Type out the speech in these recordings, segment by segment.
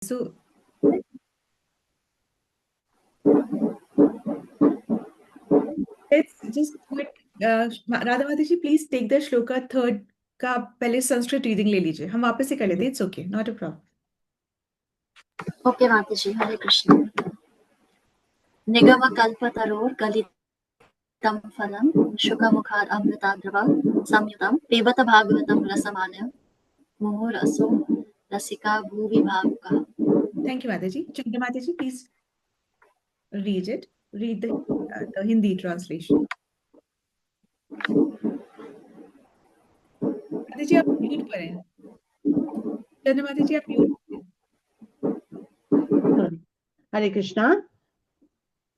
so let's just quit. Radha माता ji please take the shloka third का पहले संस्कृत रीडिंग ले लीजिए, हम वापस से कर लेते हैं, it's okay, not a problem. Okay माता जी, हरे कृष्ण। निगमकल्पतरोर्गलितं फलं शुकमुखात् अमृताद्रव संयुतं पिबत भागवतं रसमालयं मुहुरसो रसिका भुवि भावुकः। थैंक यू माता जी। चंद्र माता ji please read the Hindi translation. माता जी आप म्यूट पर हैं। चंद्र माता जी आप म्यूट पर हैं। हरे कृष्णा।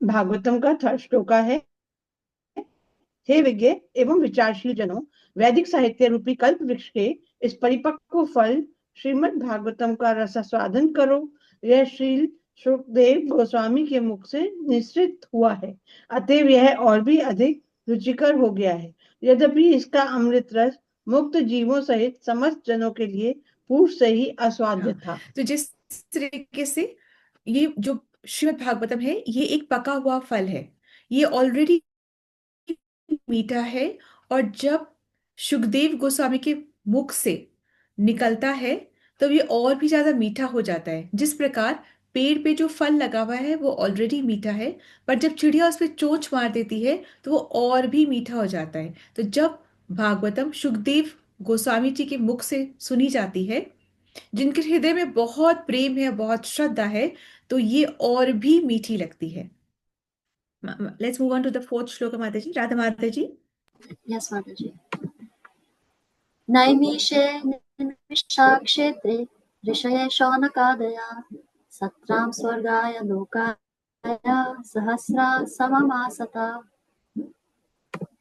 भागवतम का थर्ड श्लोका है। हे विज्ञ एवं विचारशील जनों, वैदिक साहित्य रूपी कल्प वृक्ष के इस परिपक्व फल श्रीमद् भागवतम का रसास्वादन करो। यह श्री सुखदेव गोस्वामी के मुख से निश्चित हुआ है, अतएव यह और भी अधिक रुचिकर हो गया है। यद्यपि इसका अमृत रस मुक्त जीवों सहित समस्त जनों के लिए पूर्व से ही आस्वाद्य था। तो जिस तरीके से ये जो श्रीमद् भागवतम है, ये एक पका हुआ फल है, ये ऑलरेडी मीठा है, और जब सुखदेव गोस्वामी के मुख से निकलता है तो ये और भी ज्यादा मीठा हो जाता है। जिस प्रकार पेड़ पे जो फल लगा हुआ है वो ऑलरेडी मीठा है, पर जब चिड़िया उस पर चोंच मार देती है तो वो और भी मीठा हो जाता है। तो जब भागवतम सुखदेव गोस्वामी जी के मुख से सुनी जाती है, जिनके हृदय में बहुत प्रेम है, बहुत श्रद्धा है, तो ये और भी मीठी लगती है। Let's move on to the fourth shloka माता जी, राधा माता जी। यस माता जी। नैमिषे निमिषाक्षेत्रे ऋषये शौनकादया सत्रां स्वर्गाय लोकाय सहस्रा सममासता।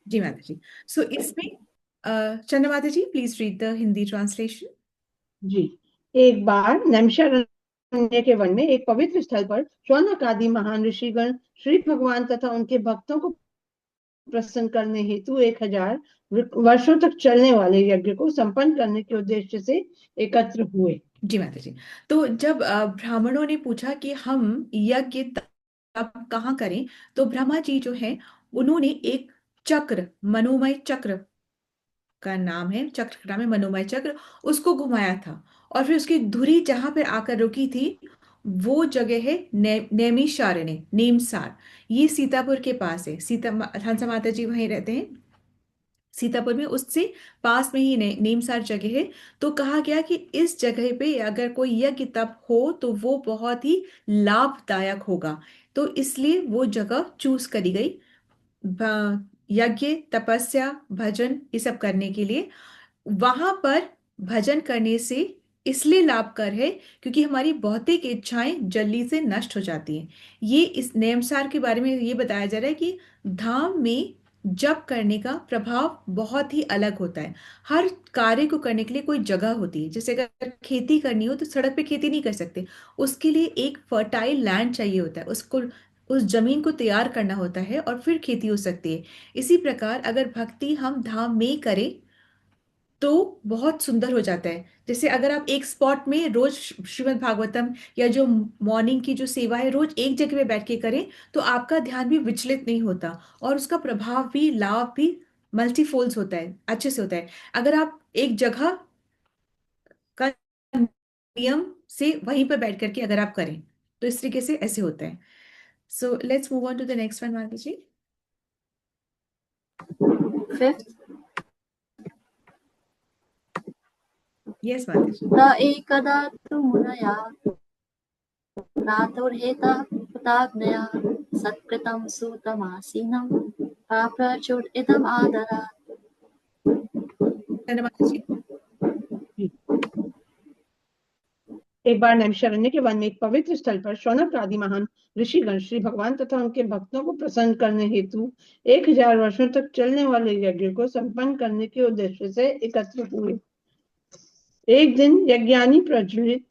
जी माता जी। सो इसमें चंद्र माता ji please read the Hindi translation. जी। एक बार नैमिषारण्य के वन में एक पवित्र स्थल पर शौनक आदि महान ऋषिगण श्री भगवान तथा उनके भक्तों को प्रसन्न करने हेतु 1000 वर्षों तक चलने वाले यज्ञ को संपन्न करने के उद्देश्य से एकत्र हुए। जी माता जी। तो जब ब्राह्मणों ने पूछा कि हम यज्ञ तब कहाँ करें, तो ब्रह्मा जी जो है उन्होंने एक चक्र, मनोमय चक्र का नाम है, चक्र का नाम है मनोमय चक्र, उसको घुमाया था, और फिर उसकी धुरी जहां पर आकर रुकी थी वो जगह है नैमिषारण्य, नेमसार। ये सीतापुर के पास है। हंसा माता जी वहीं रहते हैं सीतापुर में, उससे पास में ही नेमसार जगह है। तो कहा गया कि इस जगह पे अगर कोई यज्ञ तप हो तो वो बहुत ही लाभदायक होगा, तो इसलिए वो जगह चूज करी गई यज्ञ, तपस्या, भजन ये सब करने के लिए। वहां पर भजन करने से इसलिए लाभकर है क्योंकि हमारी भौतिक इच्छाएं जल्दी से नष्ट हो जाती हैं। ये इस नेमसार के बारे में ये बताया जा रहा है कि धाम में जप करने का प्रभाव बहुत ही अलग होता है। हर कार्य को करने के लिए कोई जगह होती है। जैसे अगर खेती करनी हो तो सड़क पे खेती नहीं कर सकते, उसके लिए एक फर्टाइल लैंड चाहिए होता है, उसको उस जमीन को तैयार करना होता है और फिर खेती हो सकती है। इसी प्रकार अगर भक्ति हम धाम में करें तो बहुत सुंदर हो जाता है। जैसे अगर आप एक स्पॉट में रोज श्रीमद् भागवतम या जो मॉर्निंग की जो सेवा है रोज एक जगह पे बैठ के करें तो आपका ध्यान भी विचलित नहीं होता, और उसका प्रभाव भी, लाभ भी मल्टीफोल्ड होता है, अच्छे से होता है। अगर आप एक जगह का नियम से वहीं पर बैठ करके अगर आप करें तो इस तरीके से ऐसे होता है। So let's move on to the next one माता जी। फिफ्थ। यस माता जी। त एकदा तु मुनया प्रातुर्हेतः कृताज्ञया सत्कृतं सुतमासीनं पाप्रचुर इदम् आदरात्। चंद्र माता जी। एक बार नैमिषारण्य के वन में एक पवित्र स्थल पर शौनक आदि महान ऋषिगण श्री भगवान तथा उनके भक्तों को प्रसन्न करने हेतु 1000 वर्षों तक चलने वाले यज्ञ को संपन्न करने के उद्देश्य से एकत्र हुए। एक दिन यज्ञानी प्रज्वलित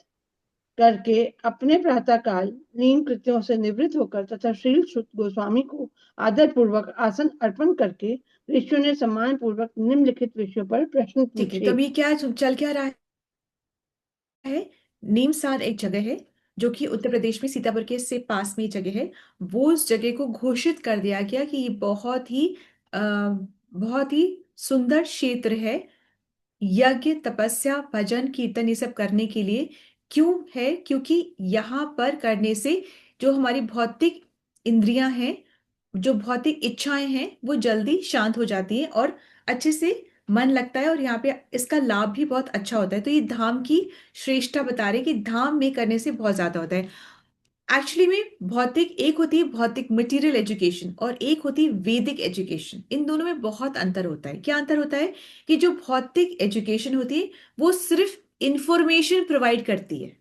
करके अपने प्रातःकाल नीम कृत्यों से निवृत्त होकर तथा श्री सुत गोस्वामी को आदर पूर्वक आसन अर्पण करके ऋषियों ने सम्मान पूर्वक निम्नलिखित विषयों पर प्रश्न ठीक है, पूछे। तो अभी क्या चल क्या रहा है? नीमसार एक जगह है जो कि उत्तर प्रदेश में सीतापुर के से पास में ही जगह है, वो उस जगह को घोषित कर दिया गया कि ये बहुत ही सुंदर क्षेत्र है यज्ञ तपस्या भजन कीर्तन ये सब करने के लिए। क्यों है? क्योंकि यहाँ पर करने से जो हमारी भौतिक इंद्रियां हैं, जो भौतिक इच्छाएं हैं, वो जल्दी शांत हो जाती हैं और अच्छे से मन लगता है, और यहाँ पे इसका लाभ भी बहुत अच्छा होता है। तो ये धाम की श्रेष्ठता बता रहे कि धाम में करने से बहुत ज्यादा होता है। एक्चुअली में भौतिक एक होती है भौतिक मटेरियल एजुकेशन और एक होती है वैदिक एजुकेशन। इन दोनों में बहुत अंतर होता है। क्या अंतर होता है? कि जो भौतिक एजुकेशन होती है वो सिर्फ इंफॉर्मेशन प्रोवाइड करती है।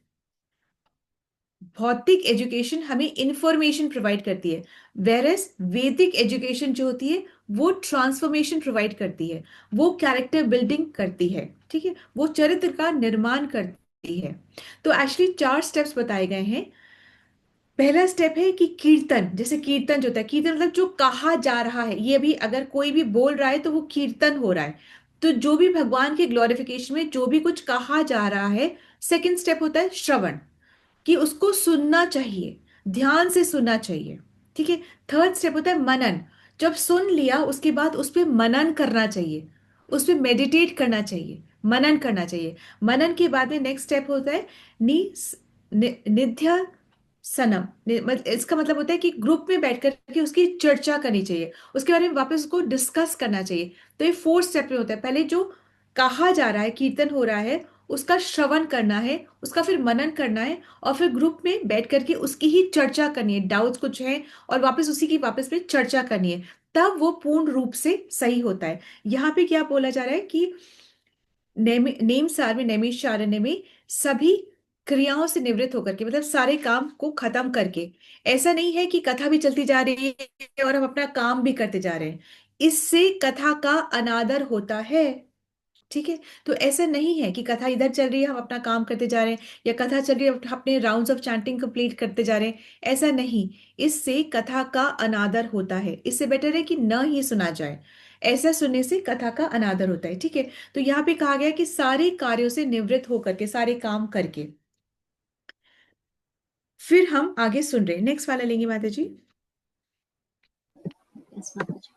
भौतिक एजुकेशन हमें इंफॉर्मेशन प्रोवाइड करती है, वेरएस वैदिक एजुकेशन जो होती है वो ट्रांसफॉर्मेशन प्रोवाइड करती है, वो कैरेक्टर बिल्डिंग करती है। ठीक है, वो चरित्र का निर्माण करती है। तो एक्चुअली 4 स्टेप्स बताए गए हैं। पहला स्टेप है कि कीर्तन, जैसे कीर्तन जो होता है, कीर्तन मतलब जो कहा जा रहा है, ये भी अगर कोई भी बोल रहा है तो वो कीर्तन हो रहा है। तो जो भी भगवान के ग्लोरिफिकेशन में जो भी कुछ कहा जा रहा है। सेकंड स्टेप होता है श्रवण, कि उसको सुनना चाहिए, ध्यान से सुनना चाहिए। ठीक है। थर्ड स्टेप होता है मनन, जब सुन लिया उसके बाद उस पर मनन करना चाहिए, उस पर मेडिटेट करना चाहिए, मनन करना चाहिए। मनन के बाद में नेक्स्ट स्टेप होता है नि, निध्या सनम। इसका मतलब होता है कि ग्रुप में बैठ करके उसकी चर्चा करनी चाहिए, उसके बारे में वापस उसको डिस्कस करना चाहिए। तो ये फोर्थ स्टेप में होता है। पहले जो कहा जा रहा है, कीर्तन हो रहा है, उसका श्रवण करना है, उसका फिर मनन करना है, और फिर ग्रुप में बैठ करके उसकी ही चर्चा करनी है, डाउट्स कुछ है और वापस उसी की वापस में चर्चा करनी है। तब वो पूर्ण रूप से सही होता है। यहाँ पे क्या बोला जा रहा है कि नेम सार में नैमिषारण्य में सभी क्रियाओं से निवृत्त होकर के, मतलब सारे काम को खत्म करके। ऐसा नहीं है कि कथा भी चलती जा रही है और हम अपना काम भी करते जा रहे हैं, इससे कथा का अनादर होता है। ठीक है। तो ऐसा नहीं है कि कथा इधर चल रही है हम अपना काम करते जा रहे हैं, या कथा चल रही है अपने राउंड्स ऑफ चैंटिंग कंप्लीट करते जा रहे हैं। ऐसा नहीं, इससे कथा का अनादर होता है। इससे बेटर है कि न ही सुना जाए, ऐसा सुनने से कथा का अनादर होता है। ठीक है। तो यहाँ पे कहा गया कि सारे कार्यों से निवृत्त होकर के, सारे काम करके। फिर हम आगे सुन रहे हैं, नेक्स्ट वाला लेंगे माता जी। Yes, Mataji.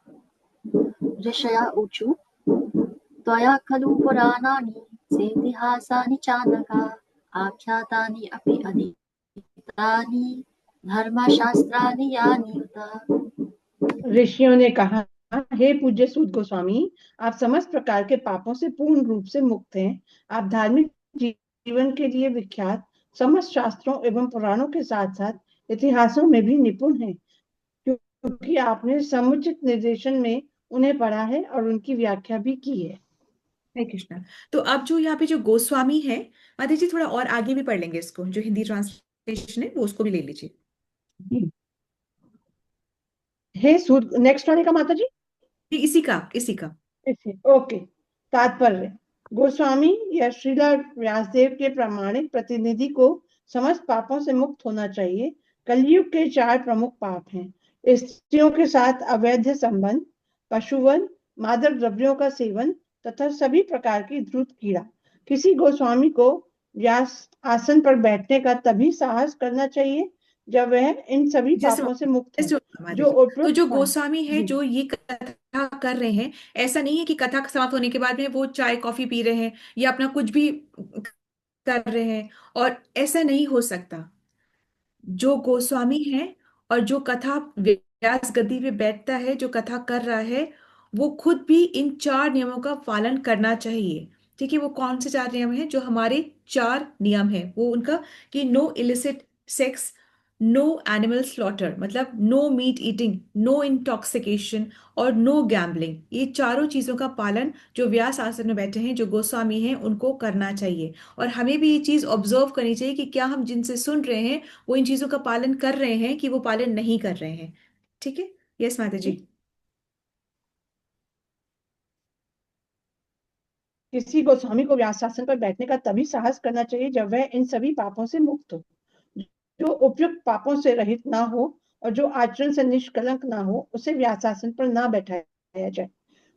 ऋषया ऊचु त्वया खलु पुराणानि सेतिहासानि चानका आख्यातानि अपि अधीतानि धर्मशास्त्राणि यानि उत। ऋषियों ने कहा, हे पूज्य सूत गोस्वामी, आप समस्त प्रकार के पापों से पूर्ण रूप से मुक्त हैं। आप धार्मिक जीवन के लिए विख्यात समस्त शास्त्रों एवं पुराणों के साथ साथ इतिहासों में भी निपुण हैं, क्योंकि आपने समुचित निर्देशन में उन्हें पढ़ा है और उनकी व्याख्या भी की है। हरे कृष्णा। तो अब जो यहाँ पे जो गोस्वामी है, माता जी थोड़ा और आगे भी पढ़ लेंगे इसको, जो हिंदी ट्रांसलेशन है वो उसको भी ले लीजिए। हे सूत, नेक्स्ट वाले का माता जी। इसी का। ओके। तात्पर्य, गोस्वामी या श्रीला व्यासदेव के प्रामाणिक प्रतिनिधि को समस्त पापों से मुक्त होना चाहिए। कलयुग के 4 प्रमुख पाप हैं: स्त्रियों के साथ अवैध संबंध, पशुवध, मादक द्रव्यों का सेवन तथा सभी प्रकार की द्रुत कीड़ा। किसी गोस्वामी को व्यास आसन पर बैठने का तभी साहस करना चाहिए जब वह इन सभी जैसे पापों से मुक्त हो, जैसे माता जो जी, तो उपयुक्त जो गोस्वामी है जो ये कथा कर रहे हैं, ऐसा नहीं है कि कथा समाप्त होने के बाद में वो चाय कॉफी पी रहे हैं या अपना कुछ भी कर रहे हैं, और ऐसा नहीं हो सकता। जो गोस्वामी है और जो कथा व्यास गद्दी पे बैठता है, जो कथा कर रहा है, वो खुद भी इन 4 नियमों का पालन करना चाहिए। ठीक है। वो कौन से 4 नियम हैं? जो हमारे 4 नियम हैं वो उनका, कि no illicit sex, no animal slaughter, मतलब no meat eating, no intoxication और नो गैम्बलिंग। ये चारों चीजों का पालन जो व्यास आसन में बैठे हैं, जो गोस्वामी हैं, उनको करना चाहिए। और हमें भी ये चीज ऑब्जर्व करनी चाहिए कि क्या हम जिनसे सुन रहे हैं वो इन चीजों का पालन कर रहे हैं कि वो पालन नहीं कर रहे हैं। ठीक है। यस माता जी। किसी गोस्वामी को व्यासासन पर बैठने का तभी साहस करना चाहिए जब वह इन सभी पापों से मुक्त हो, जो उपयुक्त पापों से रहित ना हो और जो आचरण से निष्कलंक ना हो, उसे व्यासासन पर ना बैठाया जाए।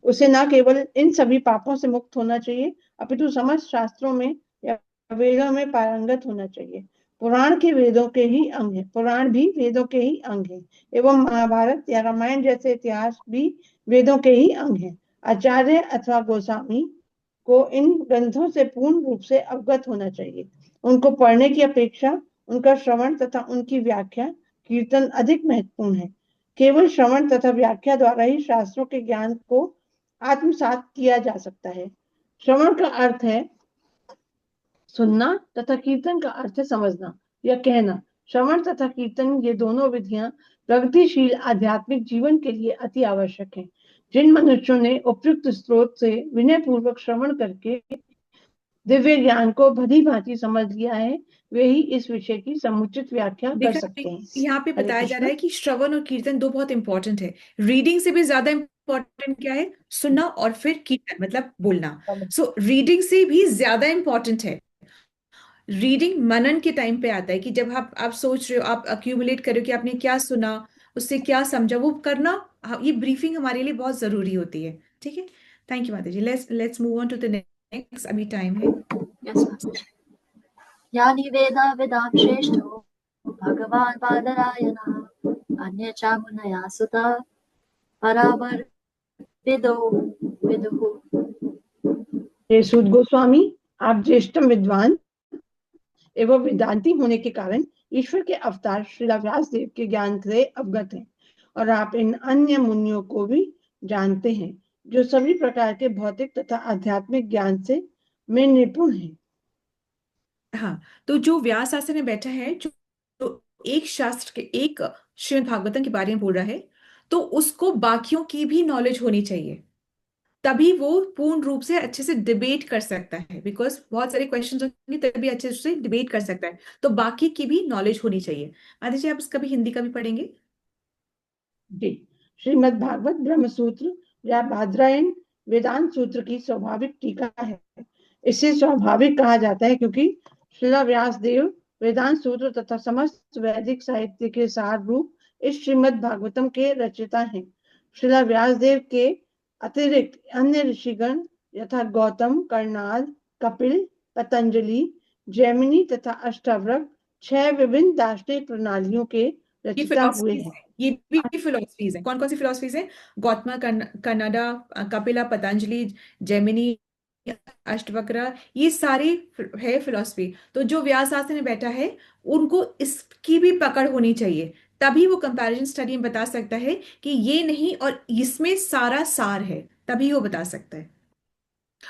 उसे न केवल इन सभी पापों से मुक्त होना चाहिए, अपितु समस्त शास्त्रों में या वेदों में पारंगत होना चाहिए। पुराण के वेदों के ही अंग है, पुराण भी वेदों के ही अंग है, एवं महाभारत या रामायण जैसे इतिहास भी वेदों के ही अंग है। आचार्य अथवा गोस्वामी को इन ग्रंथों से पूर्ण रूप से अवगत होना चाहिए। उनको पढ़ने की अपेक्षा उनका श्रवण तथा उनकी व्याख्या कीर्तन अधिक महत्वपूर्ण है। केवल श्रवण तथा व्याख्या द्वारा ही शास्त्रों के ज्ञान को आत्मसात किया जा सकता है। श्रवण का अर्थ है सुनना तथा कीर्तन का अर्थ है समझना या कहना। श्रवण तथा कीर्तन ये दोनों विधियां प्रगतिशील आध्यात्मिक जीवन के लिए अति आवश्यक हैं। जिन मनुष्यों ने उपयुक्त स्रोत से विनय पूर्वक श्रवण करके दिव्य ज्ञान को भली भांति समझ लिया है, वे ही इस विषय की समुचित व्याख्या कर देखा सकते हैं। यहाँ पे हरे बताया जा रहा कृष्ण। है कि श्रवण और कीर्तन दो बहुत इंपॉर्टेंट है। रीडिंग से भी ज्यादा इंपॉर्टेंट क्या है? सुनना और फिर कीर्तन मतलब बोलना। सो रीडिंग से भी ज्यादा इंपॉर्टेंट है। रीडिंग मनन के टाइम पे आता है कि जब आप सोच रहे हो, आप अक्यूमुलेट कर रहे हो कि आपने क्या सुना, उससे क्या समझा, वो करना। ये ब्रीफिंग हमारे लिए बहुत जरूरी होती है। ठीक है, थैंक यू माता ji. Let's move on to the next, अभी टाइम है। Yes, Master. यानि वेदा वेदां श्रेष्ठो भगवान् बादरायणः अन्ये च मुनयः सुतः परावरविदो विदुः। हे सूत गोस्वामी, आप ज्येष्ठम विद्वान एवं वेदांती होने के कारण ईश्वर के अवतार श्री व्यास देव के ज्ञान से अवगत हैं, और आप इन अन्य मुनियों को भी जानते हैं जो सभी प्रकार के भौतिक तथा आध्यात्मिक ज्ञान से में निपुण हैं। हाँ, तो जो व्यास आसन में बैठा है, जो एक शास्त्र के, एक श्रीमद् भागवतम के बारे में बोल रहा है, तो उसको बाकियों की भी नॉलेज होनी चाहिए। तभी वो पूर्ण रूप से अच्छे से डिबेट कर सकता है, बिकॉज बहुत सारे क्वेश्चंस होंगे, तभी अच्छे से डिबेट कर सकता है। तो बाकी की भी नॉलेज होनी चाहिए। आदि जी, आप इसका भी हिंदी का भी पढ़ेंगे? जी, श्रीमद् भागवत ब्रह्म सूत्र या बादरायण वेदांत सूत्र की स्वाभाविक टीका है। इसे स्वाभाविक कहा जाता है क्योंकि श्रीला व्यास देव वेदांत सूत्र तथा समस्त वैदिक साहित्य के सार रूप इस श्रीमद् भागवतम के रचयिता हैं। श्रीला व्यास देव के अतिरिक्त अन्य ऋषिगण यथा गौतम, कर्णाद, कपिल, पतंजलि, जैमिनी तथा अष्टावक्र 6 विभिन्न दार्शनिक प्रणालियों के ये रचयिता हुए फिलोसफीज हैं। है, ये भी फिलोसफीज है। कौन कौन सी फिलोसफीज है? गौतम, कन्नडा, कपिला, पतंजलि, जैमिनी, अष्टवक्र, ये सारी है फिलोसफी। तो जो व्यास आसन में बैठा है, उनको इसकी भी पकड़ होनी चाहिए। तभी वो कंपैरिजन स्टडी में बता सकता है कि ये नहीं और इसमें सारा सार है, तभी वो बता सकता है।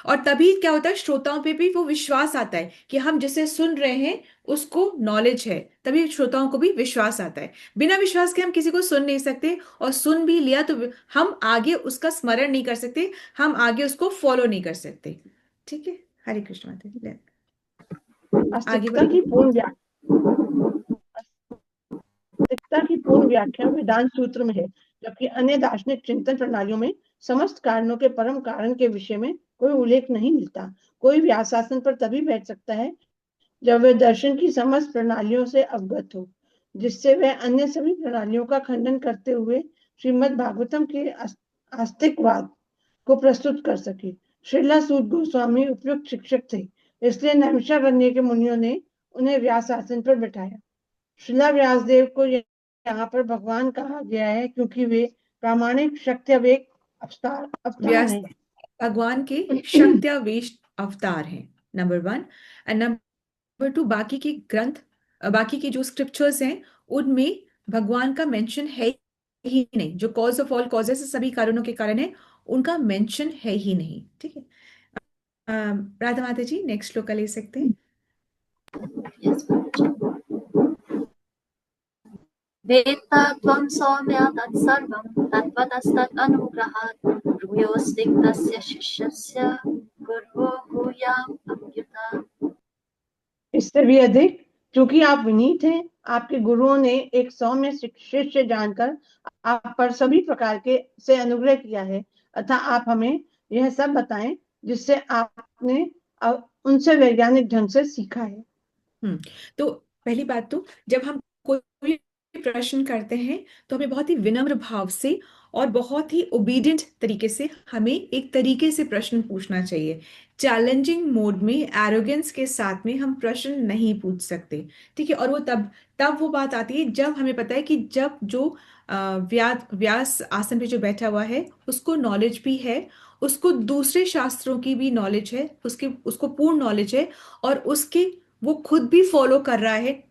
और तभी क्या होता है, श्रोताओं पे भी वो विश्वास आता है कि हम जिसे सुन रहे हैं उसको नॉलेज है। तभी श्रोताओं को भी विश्वास आता है। बिना विश्वास के हम किसी को सुन नहीं सकते, और सुन भी लिया तो हम आगे उसका स्मरण नहीं कर सकते, हम आगे उसको फॉलो नहीं कर सकते। ठीक है, हरे कृष्ण माता जी, आगे अस्तिकता की बढ़िए। पूर्ण अस्तिकता की पूर्ण व्याख्या वेदांत सूत्र में है, जबकि अन्य दार्शनिक चिंतन प्रणालियों में समस्त कारणों के परम कारण के विषय में कोई उल्लेख नहीं मिलता। कोई व्यासासन पर तभी बैठ सकता है जब वह दर्शन की समस्त प्रणालियों से अवगत हो, जिससे वह अन्य सभी प्रणालियों का खंडन करते हुए श्रीमद् भागवतम के आस्तिकवाद को प्रस्तुत कर सके। श्रीला सूत गोस्वामी उपयुक्त शिक्षक थे, इसलिए नैमिषारण्य के मुनियों ने उन्हें व्यास आसन पर बैठाया। श्रीला व्यासदेव को यहाँ पर भगवान कहा गया है क्योंकि वे प्रामाणिक शक्तिवेक अवतार व्यास हैं। भगवान के शक्त्यावेश अवतार हैं, number one. And number two, बाकी के ग्रंथ, बाकी के जो स्क्रिप्चर्स हैं, उनमें भगवान का मेंशन है ही नहीं। जो कॉज ऑफ ऑल कॉजेस, सभी कारणों के कारण है, उनका मेंशन है ही नहीं। ठीक है। राधा माता जी, नेक्स्ट श्लोका ले सकते हैं? Yes, Master. वेत्ता त्वं सौम्या तत्सर्वं तत्त्वतस्तत् अनुग्रहात् भूयोस्तिक्तस्य शिष्यस्य गुर्वो भूयाम् अभ्युत। इससे भी अधिक, क्योंकि आप विनीत हैं, आपके गुरुओं ने एक सौम्य शिष्य जानकर आप पर सभी प्रकार के से अनुग्रह किया है, अतः आप हमें यह सब बताएं जिससे आपने उनसे वैज्ञानिक ढंग से सीखा है। तो पहली बात तो, जब हम कोई भी प्रश्न करते हैं तो हमें बहुत ही विनम्र भाव से और बहुत ही ओबीडियंट तरीके से हमें एक तरीके से प्रश्न पूछना चाहिए। चैलेंजिंग मोड में एरोगेंस के साथ में हम प्रश्न नहीं पूछ सकते। ठीक है, और वो तब तब वो बात आती है जब हमें पता है कि जब जो व्यास आसन पे जो बैठा हुआ है उसको नॉलेज भी है, उसको दूसरे शास्त्रों की भी नॉलेज है, उसके उसको पूर्ण नॉलेज है, और उसके वो खुद भी फॉलो कर रहा है,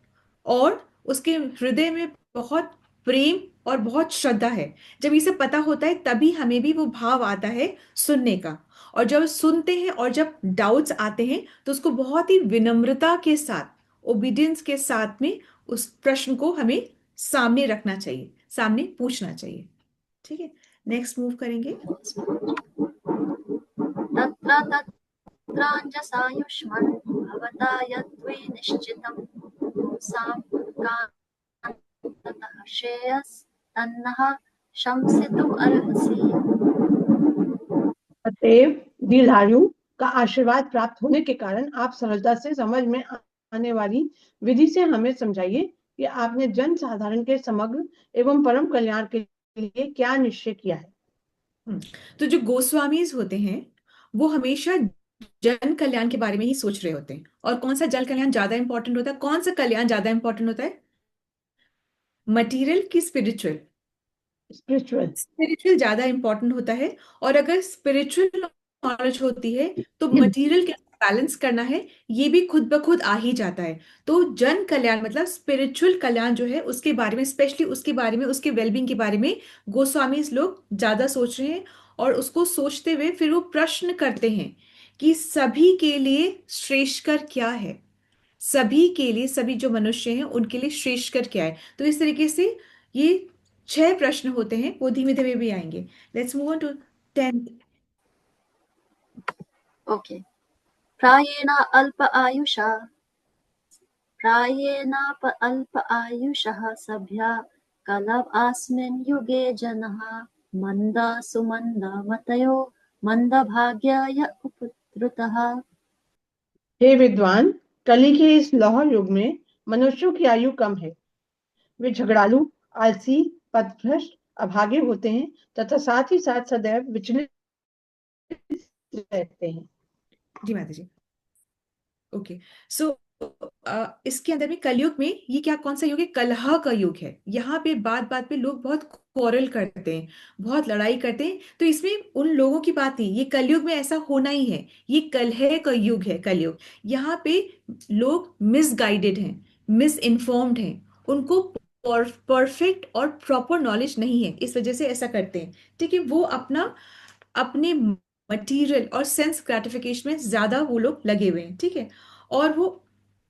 और उसके हृदय में बहुत प्रेम और बहुत श्रद्धा है। जब ये सब पता होता है तभी हमें भी वो भाव आता है सुनने का। और जब सुनते हैं और जब डाउट्स आते हैं तो उसको बहुत ही विनम्रता के साथ, ओबीडियंस के साथ में उस प्रश्न को हमें सामने रखना चाहिए, सामने पूछना चाहिए। ठीक है, नेक्स्ट मूव करेंगे। तत्र तत्राञ्जसायुष्मन् भवता यद्वै निश्चितं पुंसां कान्ततः श्रेयस्तन्नः शंसितुम् अर्हसि। अतएव दीर्घायु का आशीर्वाद प्राप्त होने के कारण आप सरलता से समझ में आने वाली विधि से हमें समझाइए कि आपने जन साधारण के समग्र एवं परम कल्याण के लिए क्या निश्चय किया है। तो जो गोस्वामीज होते हैं वो हमेशा जन कल्याण के बारे में ही सोच रहे होते हैं। और कौन सा जन कल्याण ज्यादा इंपॉर्टेंट होता है, कौन सा कल्याण ज्यादा इंपॉर्टेंट होता है, मटेरियल की स्पिरिचुअल? स्पिरिचुअल। स्पिरिचुअल ज्यादा इंपॉर्टेंट होता है। और अगर स्पिरिचुअल नॉलेज होती है तो मटेरियल कैसे बैलेंस करना है ये भी खुद ब खुद आ ही जाता है। तो जन कल्याण मतलब स्पिरिचुअल कल्याण जो है उसके बारे में, स्पेशली उसके बारे में, उसके वेलबींग के बारे में गोस्वामी लोग ज्यादा सोच रहे हैं। और उसको सोचते हुए फिर वो प्रश्न करते हैं कि सभी के लिए श्रेष्ठकर क्या है, सभी के लिए, सभी जो मनुष्य हैं उनके लिए श्रेष्ठकर क्या है। तो इस तरीके से ये 6 प्रश्न होते हैं, वो धीमे धीमे भी आएंगे। Let's move on to 10th। Okay. प्रायेणाप अल्प आयुषः सभ्या कलव अस्मिन् युगे जनः मंदा सुमंदा मतयो मंदभाग्याय उपद्रुतः। हे विद्वान, कली के इस लौह युग में मनुष्यों की आयु कम है। वे झगड़ालू, आलसी, पथभ्रष्ट, अभागे होते हैं तथा साथ ही साथ सदैव विचलित रहते हैं। जी माता जी। ओके, सो इसके अंदर में कलयुग में ये क्या, कौन सा युग है, कलह का युग है। यहाँ पे बात बात पे लोग बहुत क्वारल करते हैं, बहुत लड़ाई करते हैं। तो इसमें उन लोगों की बात नहीं, ये कलयुग में ऐसा होना ही है। ये कलह का युग है, कलयुग। यहाँ पे लोग मिसगाइडेड हैं, मिस इन्फॉर्म्ड हैं, उनको परफेक्ट और प्रॉपर नॉलेज नहीं है, इस वजह से ऐसा करते हैं। ठीक है, वो अपना अपने मटेरियल और सेंस ग्रेटिफिकेशन में ज्यादा वो लोग लगे हुए हैं। ठीक है, और वो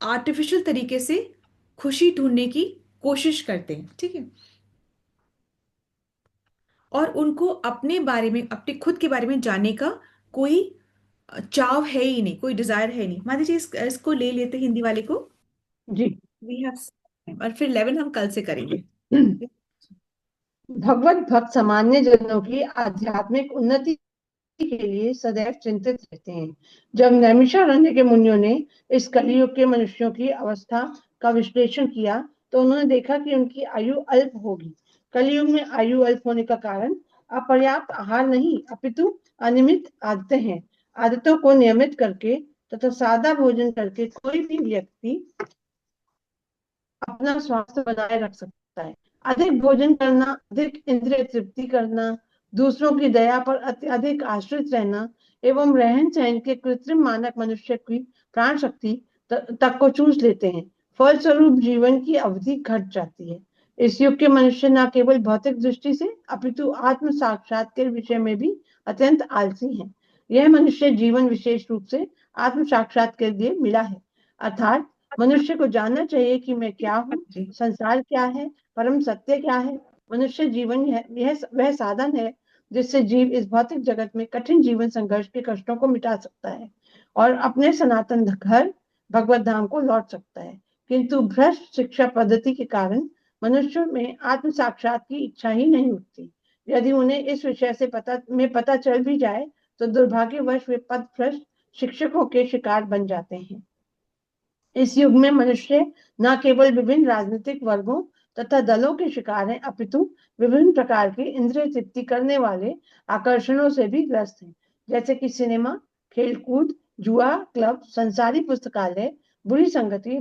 आर्टिफिशियल तरीके से खुशी ढूंढने की कोशिश करते हैं। ठीक है, और उनको अपने बारे में, अपने खुद के बारे में जानने का कोई चाव है ही नहीं, कोई डिजायर है नहीं। मान लीजिए इसको ले लेते हैं हिंदी वाले को। जी। वी हैव, और फिर 11 हम कल से करेंगे। भगवत भक्त सामान्य जनों की आध्यात्मिक उन्नति के लिए सदैव चिंतित रहते हैं। जब नैमिषारण्य के मुनियों ने इस कलियुग के मनुष्यों की अवस्था का विश्लेषण किया तो उन्होंने देखा कि उनकी आयु अल्प होगी। कलियुग में आयु अल्प होने का कारण अपर्याप्त आहार नहीं अपितु अनियमित आदतें हैं। आदतों को नियमित करके तथा सादा भोजन करके कोई भी व्यक्ति अपना स्वास्थ्य बनाए रख सकता है। अधिक भोजन करना, अधिक इंद्रिय तृप्ति करना, दूसरों की दया पर अत्यधिक आश्रित रहना एवं रहन सहन के कृत्रिम मानक मनुष्य की प्राण शक्ति तक को चूस लेते हैं। फलस्वरूप जीवन की अवधि घट जाती है। इस युग के मनुष्य न केवल भौतिक दृष्टि से अपितु आत्म साक्षात्कार विषय में भी अत्यंत आलसी हैं। यह मनुष्य जीवन विशेष रूप से आत्म साक्षात्कार के लिए मिला है। अर्थात मनुष्य को जानना चाहिए कि मैं क्या हूँ, जी संसार क्या है, परम सत्य क्या है। मनुष्य जीवन यह वह साधन है जिससे जीव इस भौतिक जगत में कठिन जीवन संघर्ष के कष्टों को मिटा सकता है और अपने सनातन घर भगवत धाम को लौट सकता है। किंतु भ्रष्ट शिक्षा पद्धति के कारण मनुष्यों में आत्म साक्षात की इच्छा ही नहीं उठती। यदि उन्हें इस विषय से पता चल भी जाए तो दुर्भाग्यवश वे पद भ्रष्ट शिक्षकों के शिकार बन जाते हैं। इस युग में मनुष्य न केवल विभिन्न राजनीतिक वर्गों तथा दलों के शिकार हैं, अपितु विभिन्न प्रकार के इंद्रिय तृप्ति करने वाले आकर्षणों से भी ग्रस्त हैं, जैसे कि सिनेमा, खेलकूद, जुआ, क्लब, संसारी पुस्तकालय, बुरी संगति,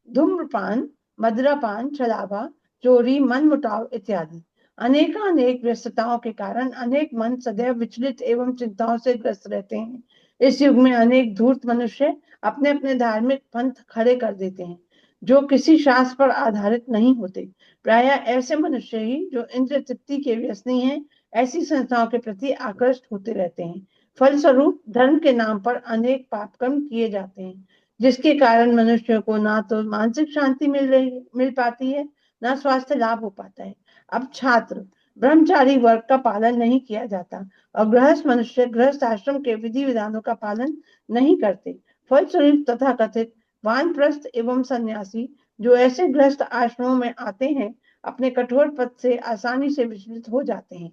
धूम्रपान, मदिरापान, छलावा, चोरी, मनमुटाव इत्यादि। अनेकानेक व्यस्तताओं के कारण अनेक मन सदैव विचलित एवं चिंताओं से ग्रस्त रहते हैं। इस युग में अनेक धूर्त मनुष्य अपने अपने धार्मिक पंथ खड़े कर देते हैं, जो किसी शास्त्र पर आधारित नहीं होते। प्रायः ऐसे मनुष्य ही जो इंद्रिय तृप्ति के व्यसनी हैं, ऐसी संस्थाओं के प्रति आकृष्ट होते रहते हैं। फलस्वरूप धर्म के नाम पर अनेक पाप कर्म किए जाते हैं, जिसके कारण मनुष्य को ना तो मानसिक शांति मिल पाती है, ना स्वास्थ्य लाभ हो पाता है। अब छात्र ब्रह्मचारी वर्ग का पालन नहीं किया जाता और गृहस्थ मनुष्य गृहस्थ आश्रम के विधि विधानों का पालन नहीं करते। फलस्वरूप तथा कथित वानप्रस्थ एवं सन्यासी जो ऐसे गृहस्थ आश्रमों में आते हैं, अपने कठोर पद से आसानी से विचलित हो जाते हैं।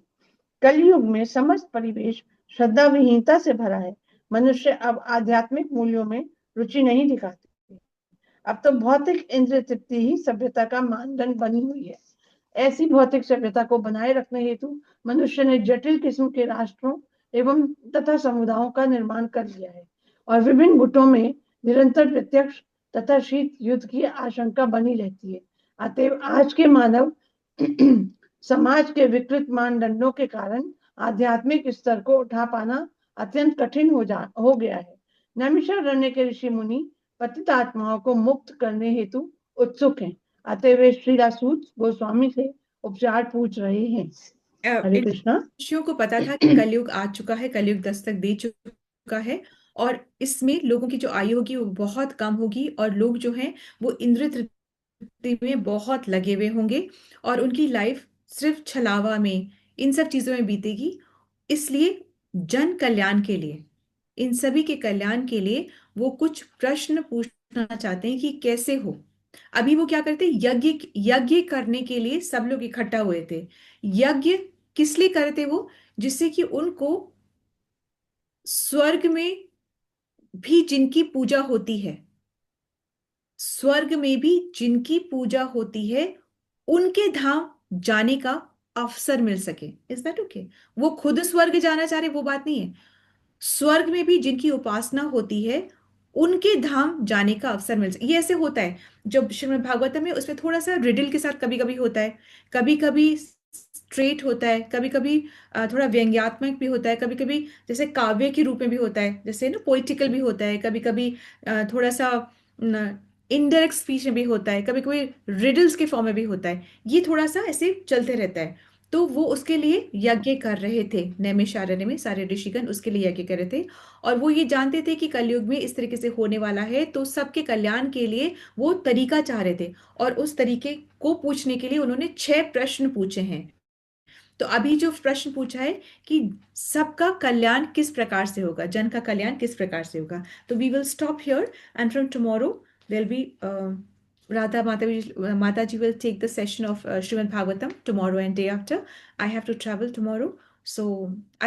कलयुग में समस्त परिवेश श्रद्धा विहीनता से भरा है। मनुष्य अब आध्यात्मिक मूल्यों में रुचि नहीं दिखाते। अब तो भौतिक इंद्रिय तृप्ति ही सभ्यता का मानदंड बनी हुई है। ऐसी भौतिक सभ्यता को बनाए रखने हेतु मनुष्य ने जटिल किस्म के राष्ट्रों एवं तथा समुदायों का निर्माण कर लिया है और विभिन्न गुटों में निरंतर प्रत्यक्ष तथा शीत युद्ध की आशंका बनी रहती है। अतएव आज के मानव समाज के विकृत मानदंडों के कारण आध्यात्मिक स्तर को उठा पाना अत्यंत कठिन हो गया है। नैमिषारण्य के ऋषि मुनि पतित आत्माओं को मुक्त करने हेतु उत्सुक हैं। अतः वे श्री सूत गोस्वामी से उपचार पूछ रहे हैं। हरे इन कृष्णा। ऋषियों को पता था कि कलयुग आ चुका है, कलयुग दस्तक दे चुका है और इसमें लोगों की जो आयु होगी वो बहुत कम होगी और लोग जो हैं वो इंद्रिय तृप्ति में बहुत लगे हुए होंगे और उनकी लाइफ सिर्फ छलावा में, इन सब चीजों में बीतेगी। इसलिए जन कल्याण के लिए, इन सभी के कल्याण के लिए वो कुछ प्रश्न पूछना चाहते हैं कि कैसे हो। अभी वो क्या करते, यज्ञ यज्ञ करने के लिए सब लोग इकट्ठा हुए थे। यज्ञ किस लिए करते वो, जिससे कि उनको स्वर्ग में भी जिनकी पूजा होती है, स्वर्ग में भी जिनकी पूजा होती है, उनके धाम जाने का अवसर मिल सके। Is that okay? वो खुद स्वर्ग जाना चाह रहे, वो बात नहीं है। स्वर्ग में भी जिनकी उपासना होती है, उनके धाम जाने का अवसर मिल सके। ये ऐसे होता है जब श्रीमद् भागवतम में, उसमें थोड़ा सा रिडल के साथ कभी कभी होता है, कभी कभी स्ट्रेट होता है, कभी कभी थोड़ा व्यंग्यात्मक भी होता है, कभी कभी जैसे काव्य के रूप में भी होता है, जैसे ना पोइटिकल भी होता है, कभी कभी थोड़ा सा इनडायरेक्ट स्पीच में भी होता है, कभी कभी रिडल्स के फॉर्म में भी होता है। ये थोड़ा सा ऐसे चलते रहता है। तो वो उसके लिए यज्ञ कर रहे थे, नैमिषारण्य में सारे ऋषिगण उसके लिए यज्ञ कर रहे थे। और वो ये जानते थे कि कलयुग में इस तरीके से होने वाला है, तो सबके कल्याण के लिए वो तरीका चाह रहे थे और उस तरीके को पूछने के लिए उन्होंने 6 प्रश्न पूछे हैं। तो अभी जो प्रश्न पूछा है कि सबका कल्याण किस प्रकार से होगा, जन का कल्याण किस प्रकार से होगा। तो we will stop here and from tomorrow there be Radha Mataji will take the session of Srimad Bhagavatam tomorrow and day after. I have to travel tomorrow, so